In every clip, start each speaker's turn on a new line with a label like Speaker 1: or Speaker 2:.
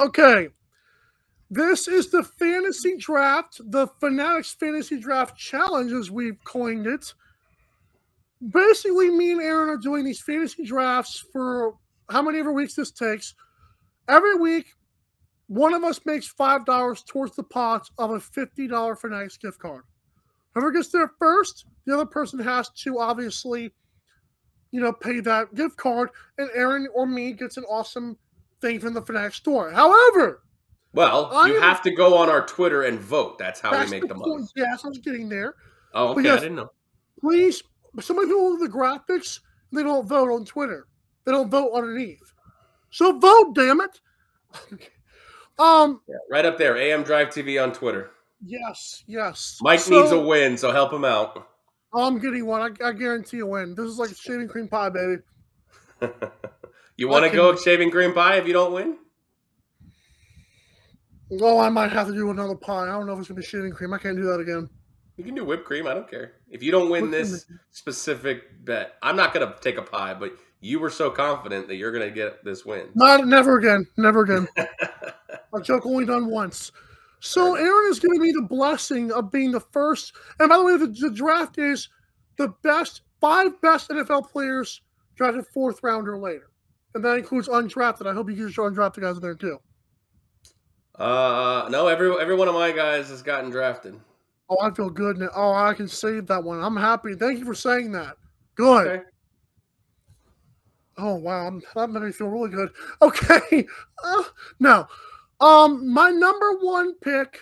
Speaker 1: Okay. This is the fantasy draft, the Fanatics Fantasy Draft Challenge, as we've coined it. Basically, me and Aaron are doing these fantasy drafts for how many ever weeks this takes. Every week, one of us makes $5 towards the pot of a $50 Fanatics gift card. Whoever gets there first, the other person has to obviously, pay that gift card, and Aaron or me gets an awesome thing from the Fanatics store. However,
Speaker 2: well, you have to go on our Twitter and vote. That's how we make the money.
Speaker 1: Yes, I was getting there.
Speaker 2: Oh, okay. Yes, I didn't know.
Speaker 1: Please, so many people look at the graphics, they don't vote on Twitter. They don't vote underneath. So vote, damn it.
Speaker 2: Yeah, right up there, AM Drive TV on Twitter.
Speaker 1: Yes.
Speaker 2: Mike needs a win, so help him out.
Speaker 1: I'm getting one. I guarantee a win. This is like shaving cream pie, baby.
Speaker 2: You want to go shaving cream pie if you don't win?
Speaker 1: Well, I might have to do another pie. I don't know if it's going to be shaving cream. I can't do that again.
Speaker 2: You can do whipped cream. I don't care. If you don't win this specific bet, I'm not going to take a pie, but you were so confident that you're going to get this win.
Speaker 1: Never again. Never again. A joke only done once. So Aaron is giving me the blessing of being the first. And by the way, the draft is the five best NFL players drafted 4th round or later. And that includes undrafted. I hope you use your undrafted guys in there too.
Speaker 2: No, every one of my guys has gotten drafted.
Speaker 1: Oh, I feel good now. Oh, I can save that one. I'm happy. Thank you for saying that. Good. Okay. Oh, wow. That made me feel really good. Okay. Now, my number one pick,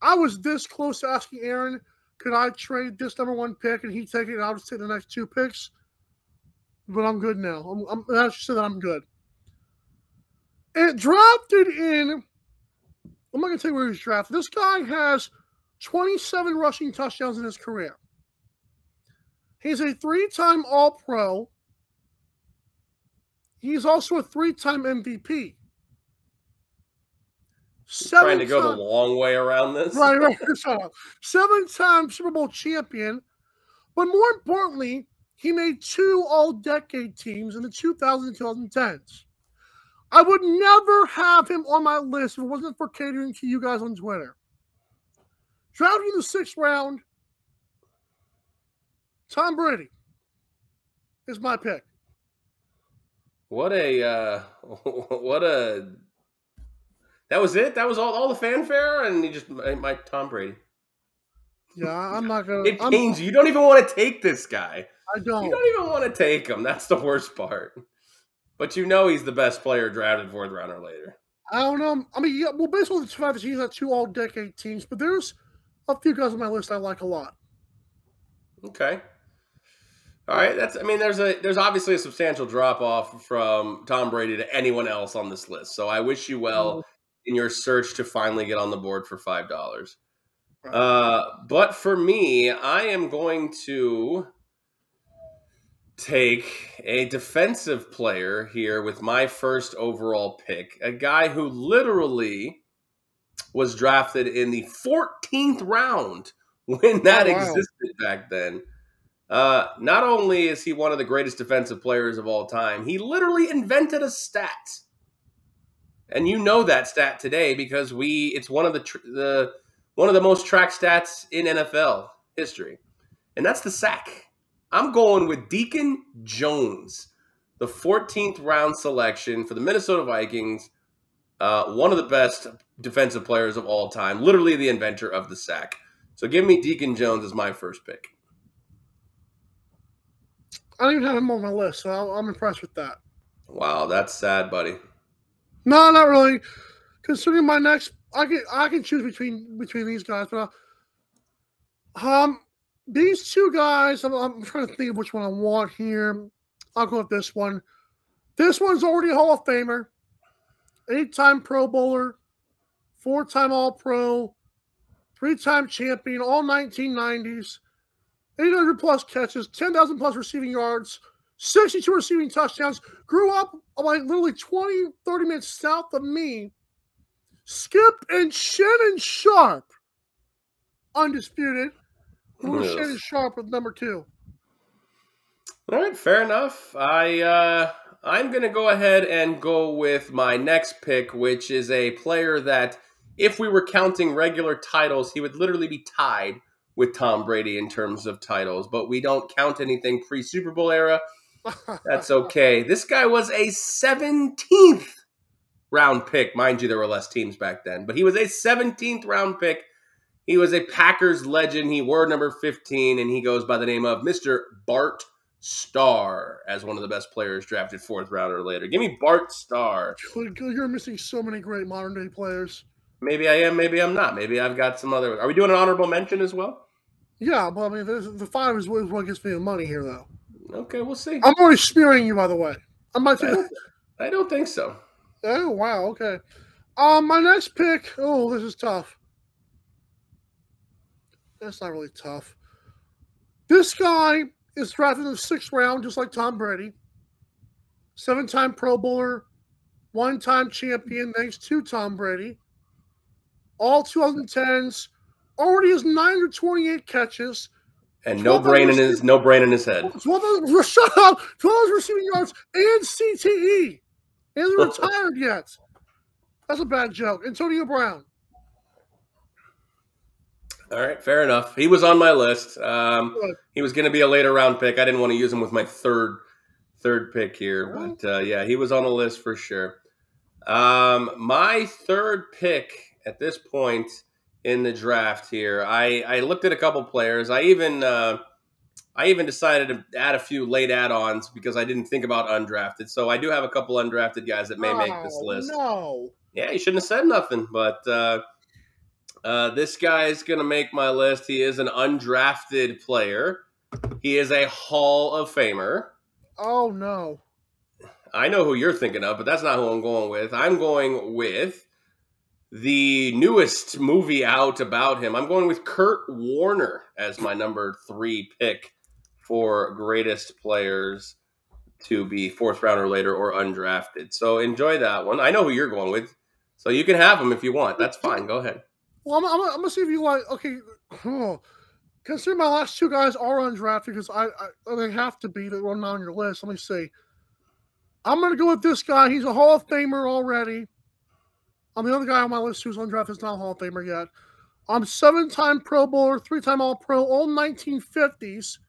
Speaker 1: I was this close to asking Aaron, could I trade this number one pick and he take it and I'll just take the next 2 picks? But I'm good now. I should say that I'm good. It drafted in, I'm not going to tell you where he's drafted. This guy has 27 rushing touchdowns in his career. He's a 3-time All-Pro. He's also a 3-time MVP.
Speaker 2: Trying to go the long way around this?
Speaker 1: Right. 7-time Super Bowl champion. But more importantly, he made 2 all-decade teams in the 2000s and 2010s. I would never have him on my list if it wasn't for catering to you guys on Twitter. Drafted in the 6th round, Tom Brady is my pick.
Speaker 2: What a that was it? That was all the fanfare, and you just my Tom Brady.
Speaker 1: Yeah, I'm not gonna.
Speaker 2: It pains you. You don't even want to take this guy.
Speaker 1: I don't.
Speaker 2: You don't even want to take him. That's the worst part. But you know he's the best player drafted 4th round or later.
Speaker 1: I don't know. I mean, well, basically the 5 he's got 2 all-decade teams, but there's a few guys on my list I like a lot.
Speaker 2: Okay. All right. There's obviously a substantial drop off from Tom Brady to anyone else on this list. So I wish you well in your search to finally get on the board for $5. But for me, I am going to take a defensive player here with my first overall pick, a guy who literally was drafted in the 14th round when that existed back then. Not only is he one of the greatest defensive players of all time, he literally invented a stat. And you know that stat today because it's one of the most tracked stats in NFL history. And that's the sack. I'm going with Deacon Jones, the 14th round selection for the Minnesota Vikings, one of the best defensive players of all time, literally the inventor of the sack. So give me Deacon Jones as my first pick.
Speaker 1: I don't even have him on my list, so I'm impressed with that.
Speaker 2: Wow, that's sad, buddy.
Speaker 1: No, not really. Considering my next, I can choose between these guys, but these 2 guys, I'm trying to think of which one I want here. I'll go with this one. This one's already a Hall of Famer, 8-time Pro Bowler, 4-time All-Pro, 3-time champion, all 1990s, 800-plus catches, 10,000-plus receiving yards, 62 receiving touchdowns, grew up like literally 20, 30 minutes south of me. Skip and Shannon Sharp, undisputed. Shannon Sharp with number 2.
Speaker 2: All right, fair enough. I'm I'm going to go ahead and go with my next pick, which is a player that, if we were counting regular titles, he would literally be tied with Tom Brady in terms of titles. But we don't count anything pre-Super Bowl era. That's okay. This guy was a 17th round pick. Mind you, there were less teams back then. But he was a 17th round pick. He was a Packers legend. He wore number 15, and he goes by the name of Mr. Bart Starr as one of the best players drafted 4th round or later. Give me Bart Starr.
Speaker 1: You're missing so many great modern-day players.
Speaker 2: Maybe I am, maybe I'm not. Maybe I've got some other... Are we doing an honorable mention as well?
Speaker 1: Yeah, but I mean, the 5 is what gets me the money here, though.
Speaker 2: Okay, we'll see.
Speaker 1: I'm already smearing you, by the way.
Speaker 2: I don't think so.
Speaker 1: Oh, wow, okay. My next pick... Oh, this is tough. That's not really tough. This guy is drafted in the 6th round, just like Tom Brady. 7-time Pro Bowler, 1-time champion, thanks to Tom Brady. All 2010s. Already has 928 catches.
Speaker 2: And no brain in his head.
Speaker 1: 12 shut up! 12 receiving yards and CTE. He hasn't retired yet. That's a bad joke. Antonio Brown.
Speaker 2: All right, fair enough. He was on my list. He was going to be a later round pick. I didn't want to use him with my third pick here, but yeah, he was on the list for sure. My third pick at this point in the draft here, I looked at a couple players. I even decided to add a few late add-ons because I didn't think about undrafted. So I do have a couple undrafted guys that may make this list.
Speaker 1: No.
Speaker 2: Yeah, you shouldn't have said nothing, but this guy is going to make my list. He is an undrafted player. He is a Hall of Famer.
Speaker 1: Oh, no.
Speaker 2: I know who you're thinking of, but that's not who I'm going with. I'm going with the newest movie out about him. I'm going with Kurt Warner as my number 3 pick for greatest players to be 4th round or later or undrafted. So enjoy that one. I know who you're going with, so you can have him if you want. That's fine. Go ahead.
Speaker 1: Well, I'm going to see if you like, okay, consider my last 2 guys are undrafted because they have to be. They're not on your list. Let me see. I'm going to go with this guy. He's a Hall of Famer already. I'm the other guy on my list who's undrafted is not a Hall of Famer yet. I'm 7-time Pro Bowler, 3-time All-Pro, all 1950s,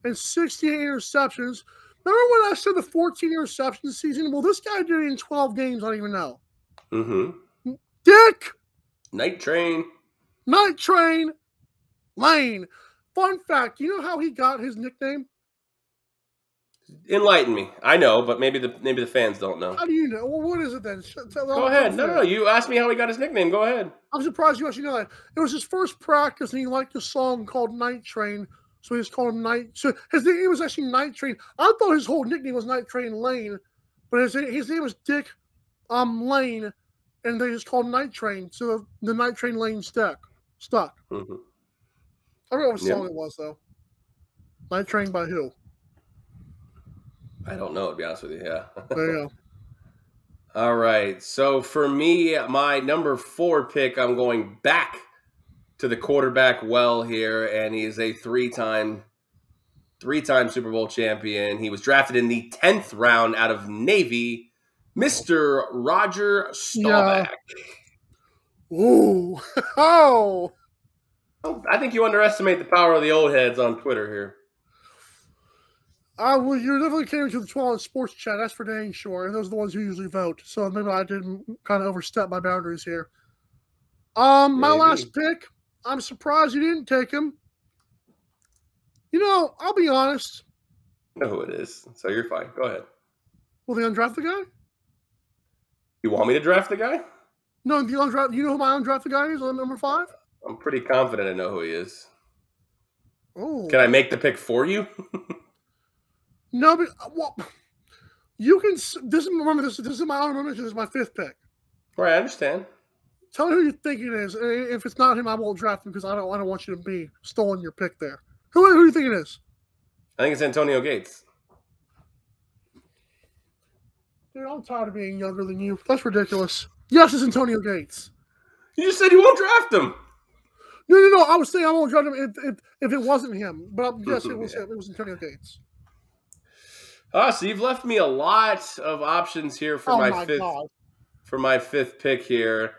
Speaker 1: and 68 interceptions. Remember when I said the 14 interceptions season? Well, this guy did it in 12 games. I don't even know.
Speaker 2: Mm-hmm.
Speaker 1: Dick!
Speaker 2: Night Train
Speaker 1: Lane. Fun fact, you know how he got his nickname?
Speaker 2: Enlighten me. I know, but maybe the fans don't know.
Speaker 1: How do you know? Well, what is it then?
Speaker 2: Go ahead. No. You asked me how he got his nickname. Go ahead.
Speaker 1: I'm surprised you actually know that. It was his first practice, and he liked a song called Night Train, so he just called him Night. So his name was actually Night Train. I thought his whole nickname was Night Train Lane, but his name was Dick Lane, and they just called him Night Train. So the Night Train Lane stuck.
Speaker 2: Mm-hmm.
Speaker 1: I don't know what song it was though. Night Train by who?
Speaker 2: I don't know, to be honest with you. Yeah.
Speaker 1: There you go.
Speaker 2: All right. So for me, my number 4 pick, I'm going back to the quarterback well here, and he is a 3-time Super Bowl champion. He was drafted in the 10th round out of Navy, Mr. Roger Staubach.
Speaker 1: Yeah. Ooh. Oh.
Speaker 2: I think you underestimate the power of the old heads on Twitter here.
Speaker 1: Well, you definitely came into the 12 sports chat. That's for dang sure. And those are the ones who usually vote. So maybe I didn't kind of overstep my boundaries here. My last pick, I'm surprised you didn't take him. You know, I'll be honest.
Speaker 2: I know who it is, so you're fine. Go ahead.
Speaker 1: Well, the undrafted guy?
Speaker 2: You want me to draft the guy?
Speaker 1: No, the undrafted. You know who my undrafted guy is on number 5? I'm
Speaker 2: pretty confident I know who he is.
Speaker 1: Oh.
Speaker 2: Can I make the pick for you?
Speaker 1: No, but you can. This is my honorable mention. This is my 5th pick.
Speaker 2: Right, I understand.
Speaker 1: Tell me who you think it is. If it's not him, I won't draft him because I don't want you to be stolen your pick there. Who do you think it is?
Speaker 2: I think it's Antonio Gates.
Speaker 1: Dude, I'm tired of being younger than you. That's ridiculous. Yes, it's Antonio Gates.
Speaker 2: You just said you won't draft him.
Speaker 1: No. I was saying I won't draft him if it wasn't him. But yes, it was him. It was Antonio Gates.
Speaker 2: So you've left me a lot of options here for my fifth pick here.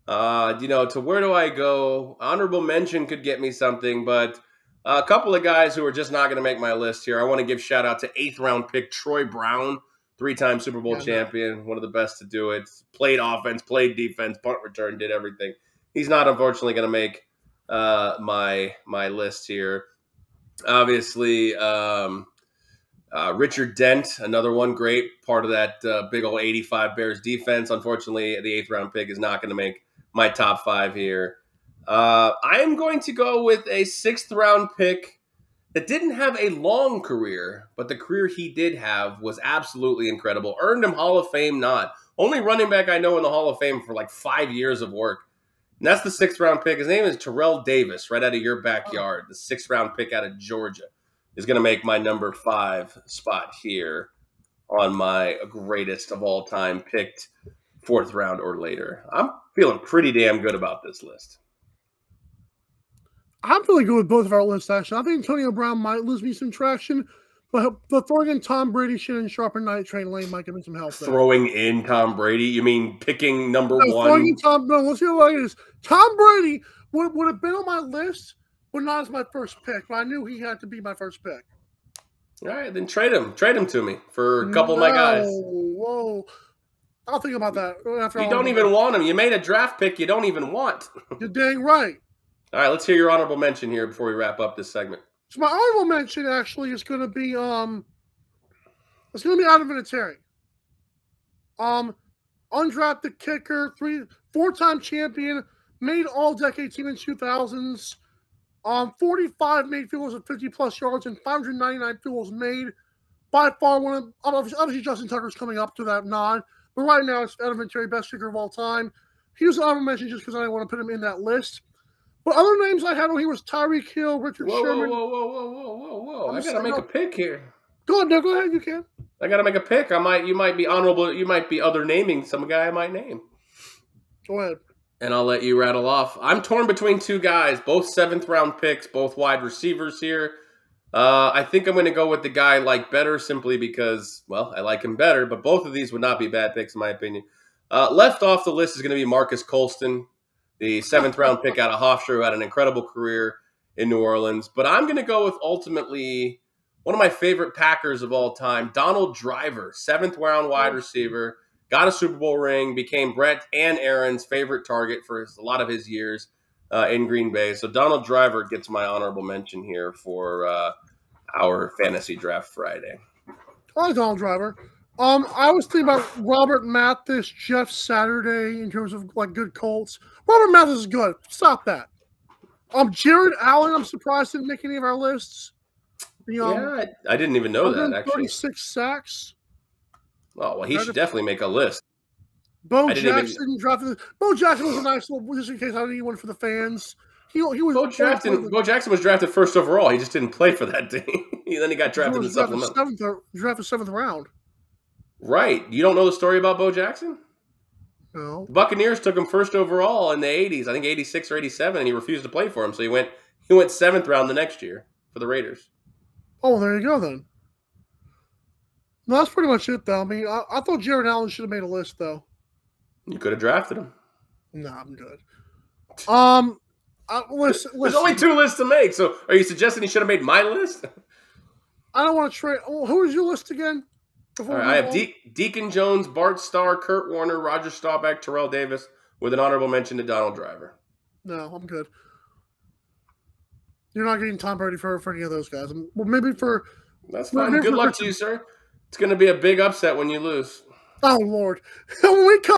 Speaker 2: To where do I go? Honorable mention could get me something, but a couple of guys who are just not going to make my list here. I want to give shout out to 8th round pick Troy Brown, 3-time Super Bowl champion, one of the best to do it. Played offense, played defense, punt return, did everything. He's not unfortunately going to make my list here. Obviously, Richard Dent, another one, great part of that big old 85 Bears defense. Unfortunately, the 8th round pick is not going to make my top 5 here. I am going to go with a 6th round pick that didn't have a long career, but the career he did have was absolutely incredible. Earned him Hall of Fame nod. Only running back I know in the Hall of Fame for like 5 years of work. And that's the 6th round pick. His name is Terrell Davis, right out of your backyard. The 6th round pick out of Georgia is going to make my number 5 spot here on my greatest of all time picked 4th round or later. I'm feeling pretty damn good about this list.
Speaker 1: I'm feeling good with both of our lists, actually. I think Antonio Brown might lose me some traction, but throwing in Tom Brady, Shannon Sharp, and Night Train Lane might give me some help there.
Speaker 2: Throwing in Tom Brady? You mean picking number 1?
Speaker 1: Throwing in let's see what it is. Tom Brady would have been on my list, but not as my first pick. But I knew he had to be my first pick.
Speaker 2: All right, then trade him. Trade him to me for a couple of my guys.
Speaker 1: Whoa. I'll think about that.
Speaker 2: You don't even want him. You made a draft pick you don't even want.
Speaker 1: You're dang right.
Speaker 2: All right, let's hear your honorable mention here before we wrap up this segment.
Speaker 1: So my honorable mention actually is going to be Adam Vinatieri. Undrafted kicker, 4-time champion, made all-decade team in 2000s. 45 made field goals of 50-plus yards and 599 field goals made. By far one of obviously Justin Tucker's coming up to that nod, but right now it's Adam Vinatieri, best kicker of all time. He was an honorable mention just because I didn't want to put him in that list. But other names I had on here was Tyreek Hill, Richard Sherman.
Speaker 2: Whoa. I got to make a pick here.
Speaker 1: Go ahead, you can.
Speaker 2: I got to make a pick. You might be honorable. You might be other naming some guy I might name.
Speaker 1: Go ahead.
Speaker 2: And I'll let you rattle off. I'm torn between 2 guys, both 7th round picks, both wide receivers here. I think I'm going to go with the guy I like better simply because, well, I like him better, but both of these would not be bad picks in my opinion. Left off the list is going to be Marcus Colston, the 7th round pick out of Hofstra, who had an incredible career in New Orleans. But I'm going to go with ultimately one of my favorite Packers of all time, Donald Driver, 7th round wide receiver, got a Super Bowl ring, became Brett and Aaron's favorite target for a lot of his years in Green Bay. So Donald Driver gets my honorable mention here for our Fantasy Draft Friday.
Speaker 1: I like Donald Driver. I was thinking about Robert Mathis, Jeff Saturday in terms of like good Colts. Robert Mathis is good. Stop that. Jared Allen, I'm surprised didn't make any of our lists.
Speaker 2: I didn't even know that, actually.
Speaker 1: 36 sacks.
Speaker 2: Oh, well, he should definitely make a list.
Speaker 1: Bo Jackson drafted. Bo Jackson was a nice little, just in case I didn't need one for the fans. He was.
Speaker 2: Bo Jackson was drafted 1st overall. He just didn't play for that team. Then he got drafted in the supplemental.
Speaker 1: Drafted 7th round.
Speaker 2: Right. You don't know the story about Bo Jackson?
Speaker 1: No.
Speaker 2: The Buccaneers took him 1st overall in the 80s. I think 86 or 87, and he refused to play for him. So he went 7th round the next year for the Raiders.
Speaker 1: Oh, there you go then. No, that's pretty much it, though. I mean, I thought Jared Allen should have made a list, though.
Speaker 2: You could have drafted him.
Speaker 1: No, I'm good. Listen.
Speaker 2: There's only 2 lists to make, so are you suggesting he should have made my list?
Speaker 1: I don't want to trade. Who is your list again?
Speaker 2: All right, I have Deacon Jones, Bart Starr, Kurt Warner, Roger Staubach, Terrell Davis, with an honorable mention to Donald Driver.
Speaker 1: No, I'm good. You're not getting Tom Brady for any of those guys. Well, maybe for...
Speaker 2: That's fine. Good luck to you, sir. It's going to be a big upset when you lose.
Speaker 1: Oh, Lord. When we come